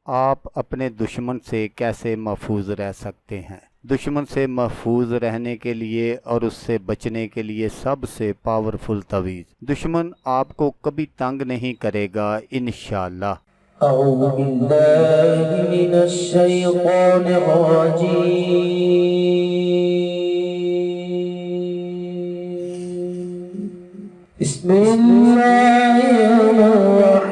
آپ اپنے دشمن سے کیسے محفوظ رہ سکتے ہیں؟ دشمن سے محفوظ رہنے کے لیے اور اس سے بچنے کے لیے سب سے پاورفل تویز، دشمن آپ کو کبھی تنگ نہیں کرے گا انشاءاللہ۔ اعوذ باللہ من الشیطان الرجیم، بسم اللہ الرحمن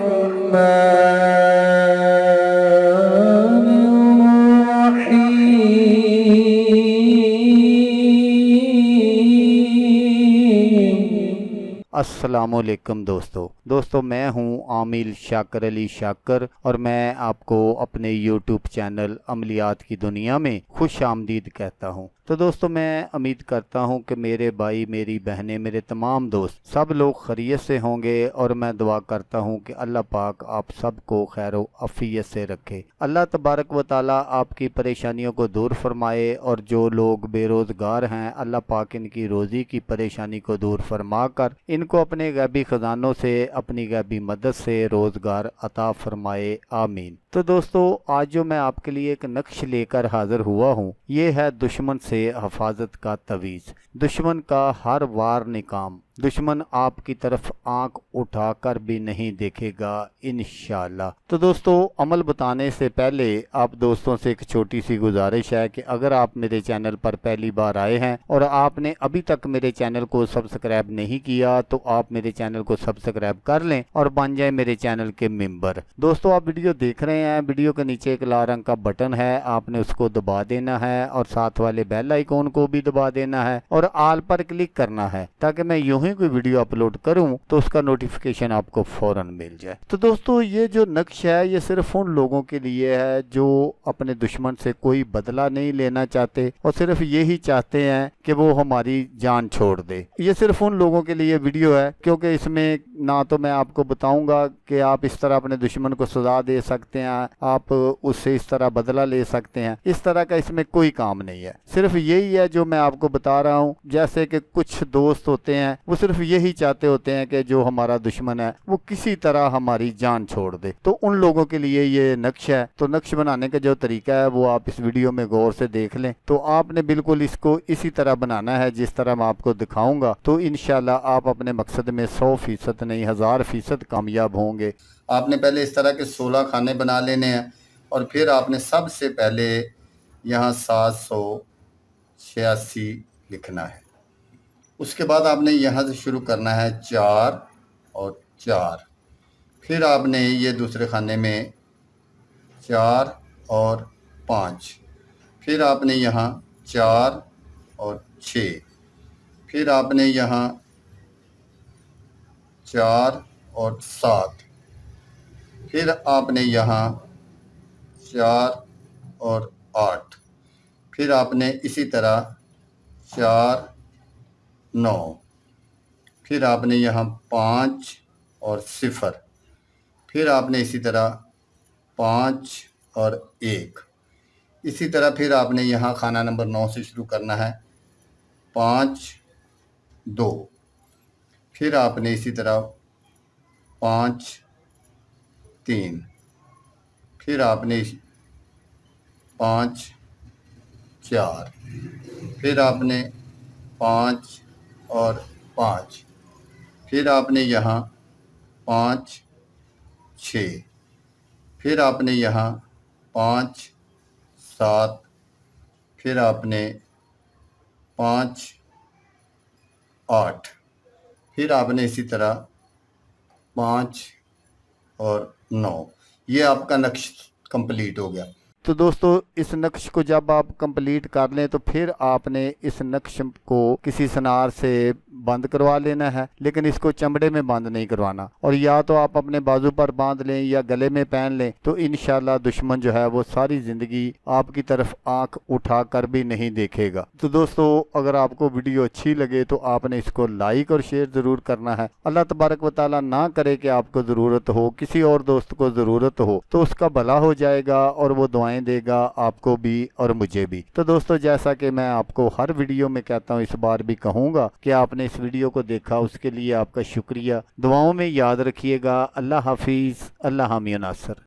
السلام علیکم دوستو میں ہوں عامل شاکر علی شاکر، اور میں آپ کو اپنے یوٹیوب چینل عملیات کی دنیا میں خوش آمدید کہتا ہوں۔ تو دوستو میں امید کرتا ہوں کہ میرے بھائی، میری بہنیں، میرے تمام دوست سب لوگ خیریت سے ہوں گے، اور میں دعا کرتا ہوں کہ اللہ پاک آپ سب کو خیر و عافیت سے رکھے۔ اللہ تبارک و تعالی آپ کی پریشانیوں کو دور فرمائے، اور جو لوگ بے روزگار ہیں اللہ پاک ان کی روزی کی پریشانی کو دور فرما کر ان کو اپنے غیبی خزانوں سے، اپنی غیبی مدد سے روزگار عطا فرمائے، آمین۔ تو دوستو آج جو میں آپ کے لیے ایک نقش لے کر حاضر ہوا ہوں، یہ ہے دشمن سے حفاظت کا تویز، دشمن کا ہر وار نکام، دشمن آپ کی طرف آنکھ اٹھا کر بھی نہیں دیکھے گا انشاءاللہ۔ تو دوستو عمل بتانے سے پہلے آپ دوستوں سے ایک چھوٹی سی گزارش ہے کہ اگر آپ میرے چینل پر پہلی بار آئے ہیں اور آپ نے ابھی تک میرے چینل کو سبسکرائب نہیں کیا تو آپ میرے چینل کو سبسکرائب کر لیں اور بن جائیں میرے چینل کے ممبر۔ دوستو آپ ویڈیو دیکھ رہے ہیں، ویڈیو کے نیچے ایک لال رنگ کا بٹن ہے، آپ نے اس کو دبا دینا ہے، اور ساتھ والے بیل آئیکن کو بھی دبا دینا ہے، اور آل پر کلک کرنا ہے تاکہ میں یوں ہی کوئی ویڈیو اپلوڈ کروں تو اس کا نوٹیفیکیشن آپ کو فوراً مل جائے۔ تو دوستو یہ جو نقش ہے یہ صرف ان لوگوں کے لیے ہے جو اپنے دشمن سے کوئی بدلہ نہیں لینا چاہتے اور صرف یہی چاہتے ہیں کہ وہ ہماری جان چھوڑ دے۔ یہ صرف ان لوگوں کے لیے ویڈیو ہے، کیونکہ اس میں نہ تو میں آپ کو بتاؤں گا کہ آپ اس طرح اپنے دشمن کو سزا دے سکتے ہیں، آپ اس سے اس طرح بدلہ لے سکتے ہیں، اس طرح کا اس میں کوئی کام نہیں ہے۔ صرف یہی ہے جو میں آپ کو بتا رہا ہوں، جیسے کہ کچھ دوست ہوتے ہیں وہ صرف یہی چاہتے ہوتے ہیں کہ جو ہمارا دشمن ہے وہ کسی طرح ہماری جان چھوڑ دے، تو ان لوگوں کے لیے یہ نقش ہے۔ تو نقش بنانے کا جو طریقہ ہے وہ آپ اس ویڈیو میں غور سے دیکھ لیں، تو آپ نے بالکل اس کو اسی طرح بنانا ہے جس طرح میں آپ کو دکھاؤں گا، تو انشاءاللہ آپ اپنے مقصد میں 100% نہیں 1000% کامیاب ہوں گے۔ آپ نے پہلے اس طرح کے 16 کھانے بنا لینے ہیں، اور پھر آپ نے سب سے پہلے یہاں 786 لکھنا ہے۔ اس کے بعد آپ نے یہاں سے شروع کرنا ہے 4 اور 4، پھر آپ نے یہ دوسرے خانے میں 4 اور 5، پھر آپ نے یہاں 4 اور 6، پھر آپ نے یہاں 4 اور 7، پھر آپ نے یہاں 4 اور 8، پھر آپ نے اسی طرح 4 9، پھر آپ نے یہاں 5 اور 0، پھر آپ نے اسی طرح 5 اور 1، اسی طرح پھر آپ نے یہاں خانہ نمبر 9 سے شروع کرنا ہے 5 2، پھر آپ نے اسی طرح 5 3، پھر آپ نے 5 4، پھر آپ نے 5 اور 5، پھر آپ نے یہاں 5 6، پھر آپ نے یہاں 5 7، پھر آپ نے 5 8، پھر آپ نے اسی طرح 5 اور 9۔ یہ آپ کا نقش کمپلیٹ ہو گیا۔ تو دوستو اس نقش کو جب آپ کمپلیٹ کر لیں تو پھر آپ نے اس نقش کو کسی سنار سے بند کروا لینا ہے، لیکن اس کو چمڑے میں بند نہیں کروانا، اور یا تو آپ اپنے بازو پر باندھ لیں یا گلے میں پہن لیں، تو انشاءاللہ دشمن جو ہے وہ ساری زندگی آپ کی طرف آنکھ اٹھا کر بھی نہیں دیکھے گا۔ تو دوستو اگر آپ کو ویڈیو اچھی لگے تو آپ نے اس کو لائک اور شیئر ضرور کرنا ہے۔ اللہ تبارک و تعالیٰ نہ کرے کہ آپ کو ضرورت ہو، کسی اور دوست کو ضرورت ہو، تو اس کا بھلا ہو جائے گا اور وہ دعائیں دے گا آپ کو بھی اور مجھے بھی۔ تو دوستو جیسا کہ میں آپ کو ہر ویڈیو میں کہتا ہوں، اس بار بھی کہوں گا کہ آپ نے اس ویڈیو کو دیکھا، اس کے لیے آپ کا شکریہ۔ دعاؤں میں یاد رکھیے گا۔ اللہ حافظ، اللہ حامی و ناصر۔